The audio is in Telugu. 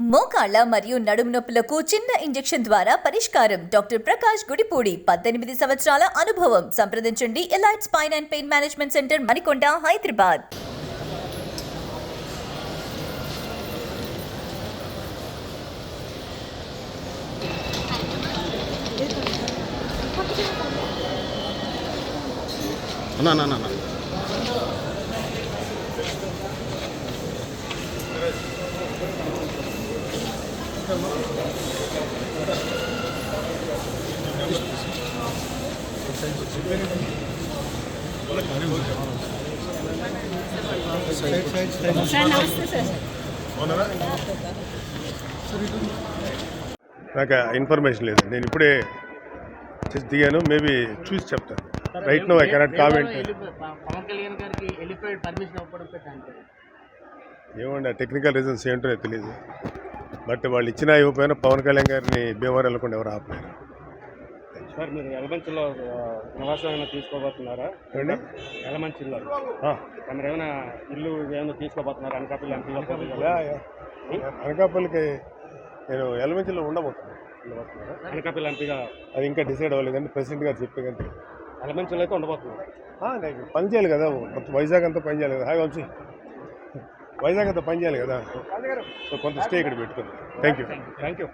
మోకాళ్ళ మరియు నడుము నొప్పులకు చిన్న ఇంజెక్షన్ ద్వారా పరిష్కారం. డాక్టర్ ప్రకాష్ గుడిపూడి 18 సంవత్సరాల అనుభవం. సంప్రదించండి elite spine and pain management centre, Manikonda, Hyderabad. నాకు ఇన్ఫర్మేషన్ లేదు. నేను ఇప్పుడే దిగాను. మేబీ చూసి చెప్తాను. Right no I cannot comment. ఏమండి, టెక్నికల్ రీజన్స్ ఏంటో నాకు తెలియదు. బట్ వాళ్ళు ఇచ్చినా ఇవ్వకపోయినా పవన్ కళ్యాణ్ గారిని భీమవరం వెళ్ళకుండా ఎవరు ఆపలేరు. సార్, మీరు ఎలమంచిలో నివాసం ఏమైనా తీసుకోబోతున్నారా? ఎలమంచిలో మీరు ఏమైనా ఇల్లు ఏమైనా తీసుకోబోతున్నారా? అనకాపల్లి ఎంపీగా అనకాపల్లికి నేను ఎలమంచిలో ఉండబోతున్నాను. అనకాపల్లి ఎంపీగా అది ఇంకా డిసైడ్ అవ్వలేదండి. ప్రెసిడెంట్ గారు చెప్పే కానీ ఎలమంచిలో అయితే ఉండబోతున్నారు. నాకు పని చేయాలి కదా, మొత్తం వైజాగ్ అంతా పని చేయాలి కదా. హాయ్ వంశీ, వైజాగ్ అంతా పని చేయాలి కదా. సో కొంత స్టే ఇక్కడ పెట్టుకుంది. Thank you.